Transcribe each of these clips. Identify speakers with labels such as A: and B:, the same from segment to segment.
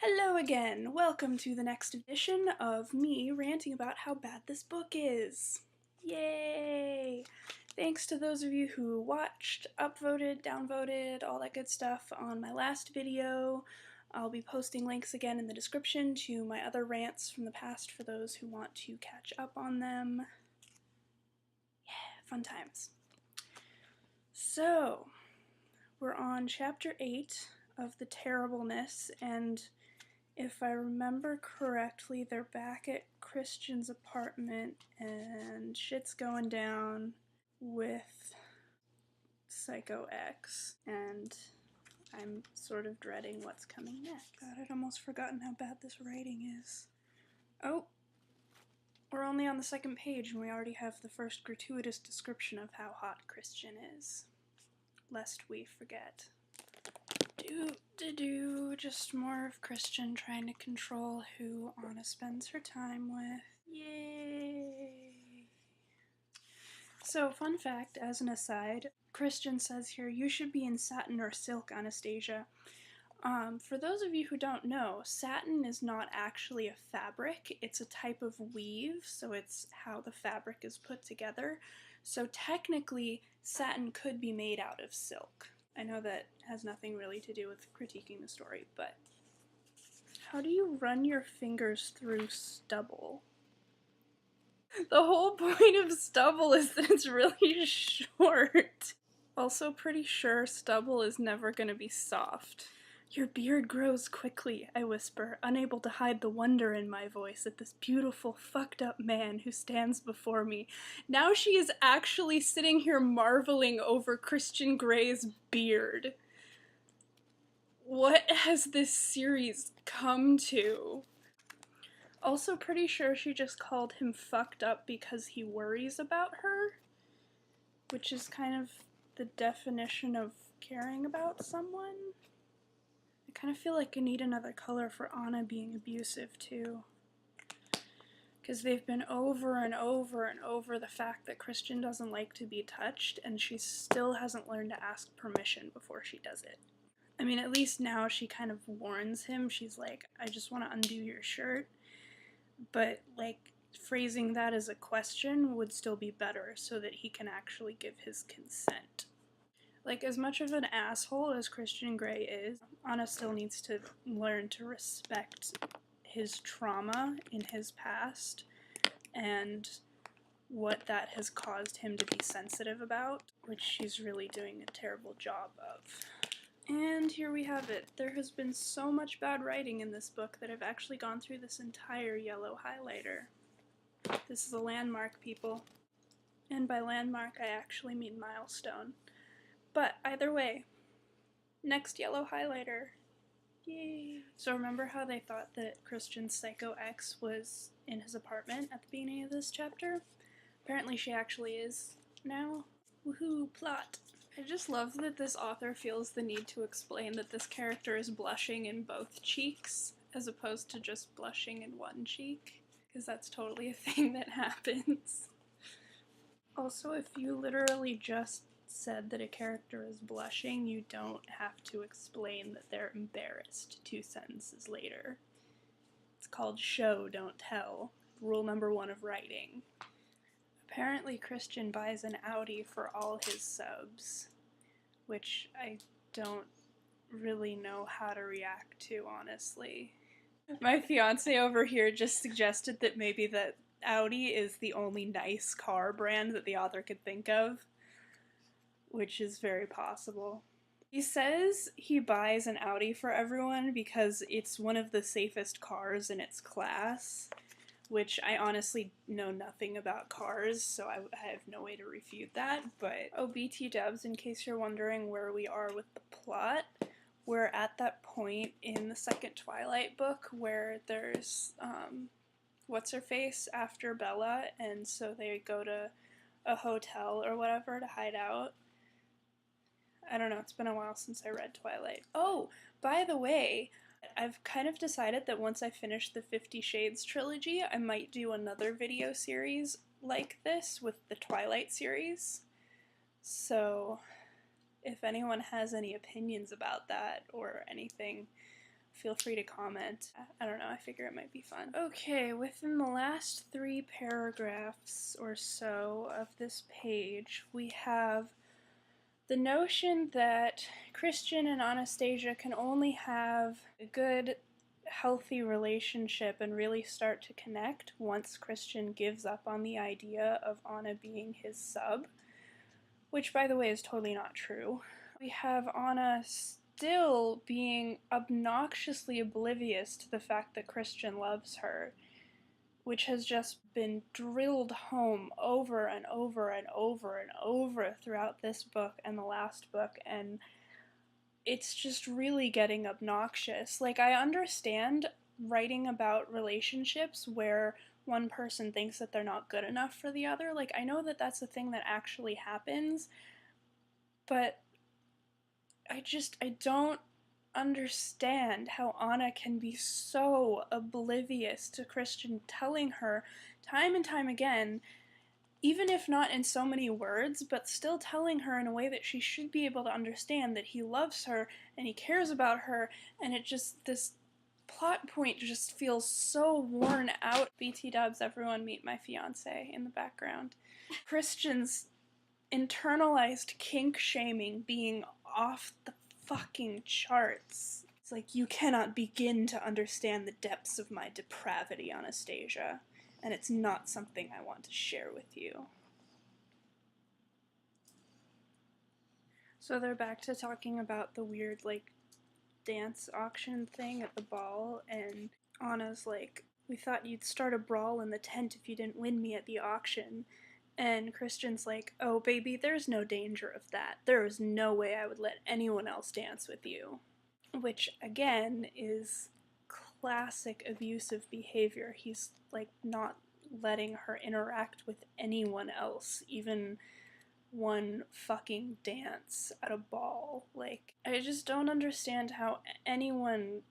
A: Hello again! Welcome to the next edition of me ranting about how bad this book is. Yay! Thanks to those of you who watched, upvoted, downvoted, all that good stuff on my last video. I'll be posting links again in the description to my other rants from the past for those who want to catch up on them. Yeah, fun times. So, we're on chapter 8 of The Terribleness, and if I remember correctly, they're back at Christian's apartment and shit's going down with Psycho X, and I'm sort of dreading what's coming next. God, I'd almost forgotten how bad this writing is. Oh, we're only on the second page and we already have the first gratuitous description of how hot Christian is. Lest we forget. Just more of Christian trying to control who Anna spends her time with. Yay! So, fun fact, as an aside, Christian says here, you should be in satin or silk, Anastasia. For those of you who don't know, satin is not actually a fabric, it's a type of weave, so it's how the fabric is put together. So technically, satin could be made out of silk. I know that has nothing really to do with critiquing the story, but how do you run your fingers through stubble? The whole point of stubble is that it's really short. Also pretty sure stubble is never gonna be soft. Your beard grows quickly, I whisper, unable to hide the wonder in my voice at this beautiful, fucked up man who stands before me. Now she is actually sitting here marveling over Christian Grey's beard. What has this series come to? Also pretty sure she just called him fucked up because he worries about her, which is kind of the definition of caring about someone. I kind of feel like I need another color for Anna being abusive too. Because they've been over and over and over the fact that Christian doesn't like to be touched, and she still hasn't learned to ask permission before she does it. I mean, at least now she kind of warns him. She's like, I just want to undo your shirt. But, like, phrasing that as a question would still be better so that he can actually give his consent. Like, as much of an asshole as Christian Grey is, Anna still needs to learn to respect his trauma in his past and what that has caused him to be sensitive about, which she's really doing a terrible job of. And here we have it. There has been so much bad writing in this book that I've actually gone through this entire yellow highlighter. This is a landmark, people. And by landmark, I actually mean milestone. But either way, next yellow highlighter. Yay! So remember how they thought that Christian's Psycho X was in his apartment at the beginning of this chapter? Apparently she actually is now. Woohoo, plot! I just love that this author feels the need to explain that this character is blushing in both cheeks, as opposed to just blushing in one cheek, because that's totally a thing that happens. Also, if you literally just said that a character is blushing, you don't have to explain that they're embarrassed 2 sentences later. It's called show, don't tell. Rule number 1 of writing. Apparently Christian buys an Audi for all his subs, which I don't really know how to react to, honestly. My fiance over here just suggested that maybe that Audi is the only nice car brand that the author could think of, which is very possible. He says he buys an Audi for everyone because it's one of the safest cars in its class, which I honestly know nothing about cars, so I have no way to refute that, but oh, BT dubs, in case you're wondering where we are with the plot, we're at that point in the second Twilight book where there's, what's-her-face after Bella, and so they go to a hotel or whatever to hide out. I don't know, it's been a while since I read Twilight. Oh, by the way, I've kind of decided that once I finish the 50 Shades trilogy, I might do another video series like this with the Twilight series. So, if anyone has any opinions about that or anything, feel free to comment. I don't know, I figure it might be fun. Okay, within the last 3 paragraphs or so of this page, we have the notion that Christian and Anastasia can only have a good, healthy relationship and really start to connect once Christian gives up on the idea of Anna being his sub, which, by the way, is totally not true. We have Anna still being obnoxiously oblivious to the fact that Christian loves her, which has just been drilled home over and over and over and over throughout this book and the last book, and it's just really getting obnoxious. Like, I understand writing about relationships where one person thinks that they're not good enough for the other. Like, I know that that's a thing that actually happens, but I don't understand how Anna can be so oblivious to Christian telling her time and time again, even if not in so many words, but still telling her in a way that she should be able to understand that he loves her and he cares about her, and it just, this plot point just feels so worn out. BT dubs, everyone meet my fiance in the background. Christian's internalized kink shaming being off the fucking charts. It's like, you cannot begin to understand the depths of my depravity, Anastasia, and it's not something I want to share with you. So they're back to talking about the weird, like, dance auction thing at the ball, and Anna's like, we thought you'd start a brawl in the tent if you didn't win me at the auction. And Christian's like, oh baby, there's no danger of that. There is no way I would let anyone else dance with you. Which, again, is classic abusive behavior. He's, like, not letting her interact with anyone else, even one fucking dance at a ball. Like, I just don't understand how anyone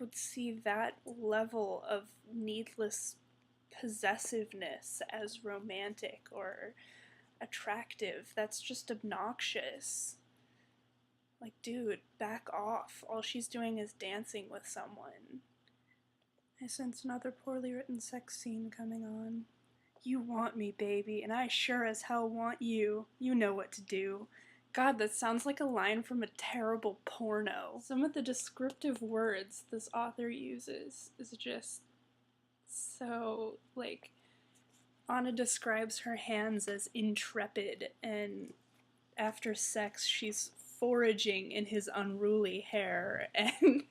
A: would see that level of needless possessiveness as romantic or attractive. That's just obnoxious. Like, dude, back off. All she's doing is dancing with someone. I sense another poorly written sex scene coming on. You want me, baby, and I sure as hell want you. You know what to do. God, that sounds like a line from a terrible porno. Some of the descriptive words this author uses is just so, like, Anna describes her hands as intrepid, and after sex she's foraging in his unruly hair, and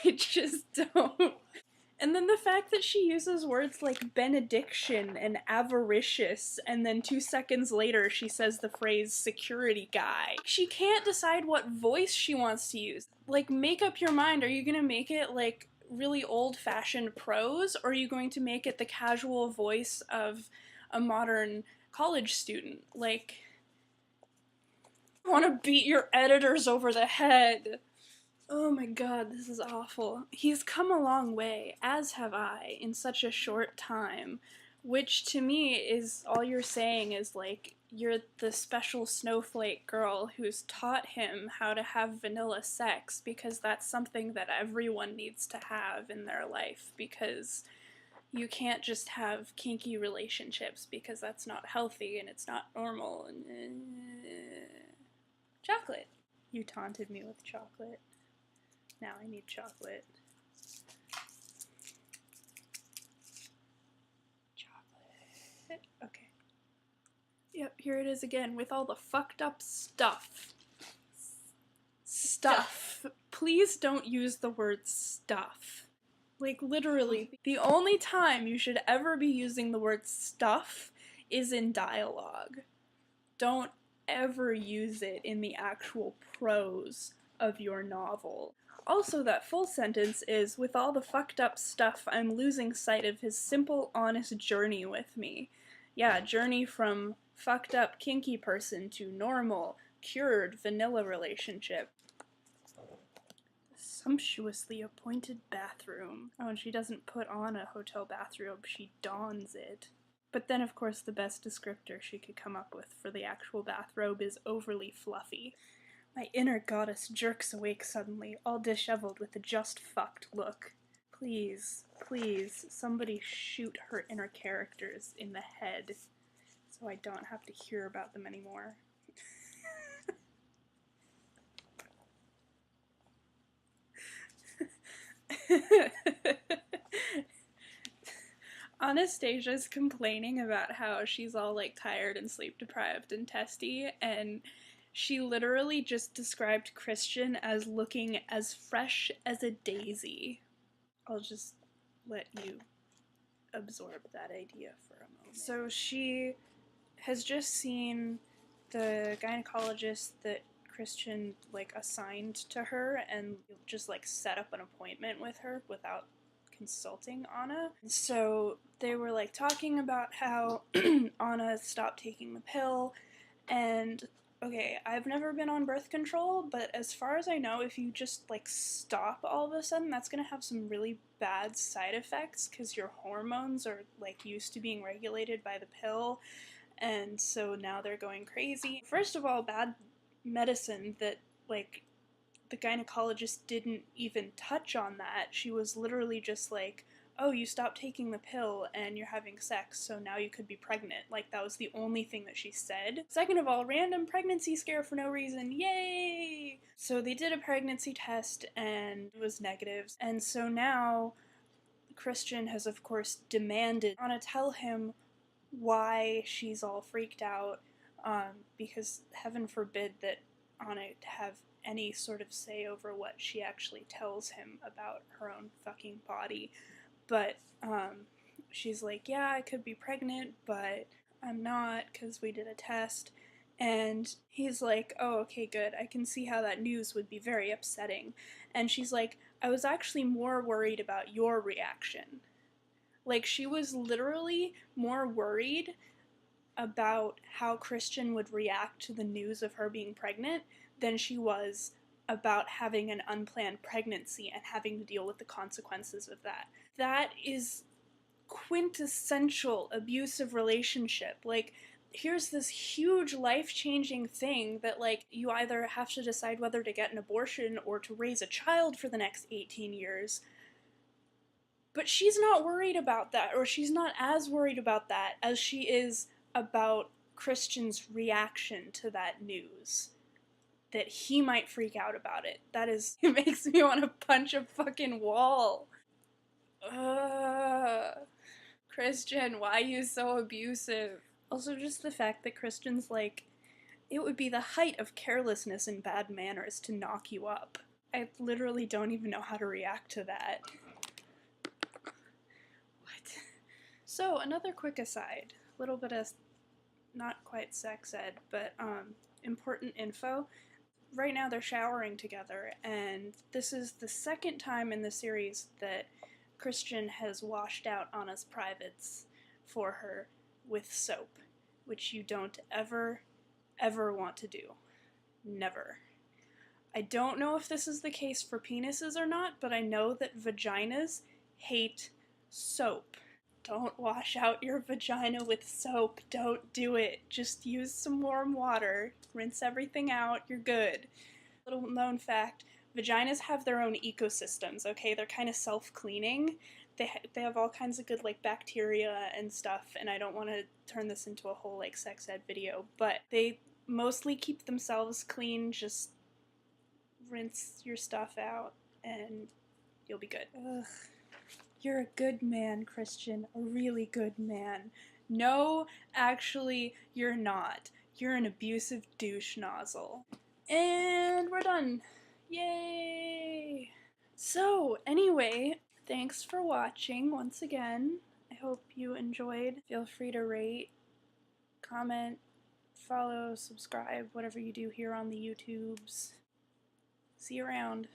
A: I just don't. And then the fact that she uses words like benediction and avaricious, and then 2 seconds later she says the phrase security guy. She can't decide what voice she wants to use. Like, make up your mind. Are you gonna make it, like, really old-fashioned prose, or are you going to make it the casual voice of a modern college student? Like, I want to beat your editors over the head. Oh my god, this is awful. He's come a long way, as have I, in such a short time, which to me is, all you're saying is, like, you're the special snowflake girl who's taught him how to have vanilla sex, because that's something that everyone needs to have in their life, because you can't just have kinky relationships, because that's not healthy and it's not normal. And chocolate. You taunted me with chocolate. Now I need chocolate. Chocolate. Okay. Yep, here it is again with all the fucked up stuff. Stuff. Please don't use the word stuff. Like, literally, the only time you should ever be using the word stuff is in dialogue. Don't ever use it in the actual prose of your novel. Also, that full sentence is, with all the fucked up stuff, I'm losing sight of his simple, honest journey with me. Yeah, journey from fucked up, kinky person to normal, cured, vanilla relationship. Sumptuously appointed bathroom. Oh, and she doesn't put on a hotel bathrobe, she dons it. But then, of course, the best descriptor she could come up with for the actual bathrobe is overly fluffy. My inner goddess jerks awake suddenly, all disheveled with a just fucked look. Please, please, somebody shoot her inner characters in the head so I don't have to hear about them anymore. Anastasia's complaining about how she's all like tired and sleep deprived and testy, and she literally just described Christian as looking as fresh as a daisy. I'll just let you absorb that idea for a moment. So she has just seen the gynecologist that Christian like assigned to her and just like set up an appointment with her without consulting Anna. So they were like talking about how Anna stopped taking the pill, and okay, I've never been on birth control, but as far as I know, if you just like stop all of a sudden, that's gonna have some really bad side effects because your hormones are like used to being regulated by the pill, and so now they're going crazy. First of all, bad medicine that like the gynecologist didn't even touch on that. She was literally just like, oh, you stopped taking the pill and you're having sex, so now you could be pregnant. Like, that was the only thing that she said. Second of all, random pregnancy scare for no reason. Yay! So they did a pregnancy test and it was negative. And so now Christian has, of course, demanded Anna tell him why she's all freaked out, because heaven forbid that Anna have any sort of say over what she actually tells him about her own fucking body. But she's like, yeah, I could be pregnant, but I'm not because we did a test. And he's like, oh, okay, good. I can see how that news would be very upsetting. And she's like, I was actually more worried about your reaction. Like, she was literally more worried about how Christian would react to the news of her being pregnant than she was about having an unplanned pregnancy and having to deal with the consequences of that. That is quintessential abusive relationship. Like, here's this huge life-changing thing that, like, you either have to decide whether to get an abortion or to raise a child for the next 18 years. But she's not worried about that, or she's not as worried about that as she is about Christian's reaction to that news. That he might freak out about it. That is, it makes me want to punch a fucking wall. Christian, why are you so abusive? Also, just the fact that Christian's like, it would be the height of carelessness and bad manners to knock you up. I literally don't even know how to react to that. What? So, another quick aside. A little bit of, not quite sex ed, but important info. Right now they're showering together, and this is the second time in the series that Christian has washed out Anna's privates for her with soap, which you don't ever, ever want to do. Never. I don't know if this is the case for penises or not, but I know that vaginas hate soap. Don't wash out your vagina with soap. Don't do it. Just use some warm water. Rinse everything out. You're good. Little known fact, vaginas have their own ecosystems, okay? They're kind of self-cleaning. They have all kinds of good, like, bacteria and stuff, and I don't want to turn this into a whole, like, sex ed video, but they mostly keep themselves clean. Just rinse your stuff out, and you'll be good. Ugh. You're a good man, Christian. A really good man. No, actually, you're not. You're an abusive douche nozzle. And we're done. Yay! So, anyway, thanks for watching once again. I hope you enjoyed. Feel free to rate, comment, follow, subscribe, whatever you do here on the YouTubes. See you around.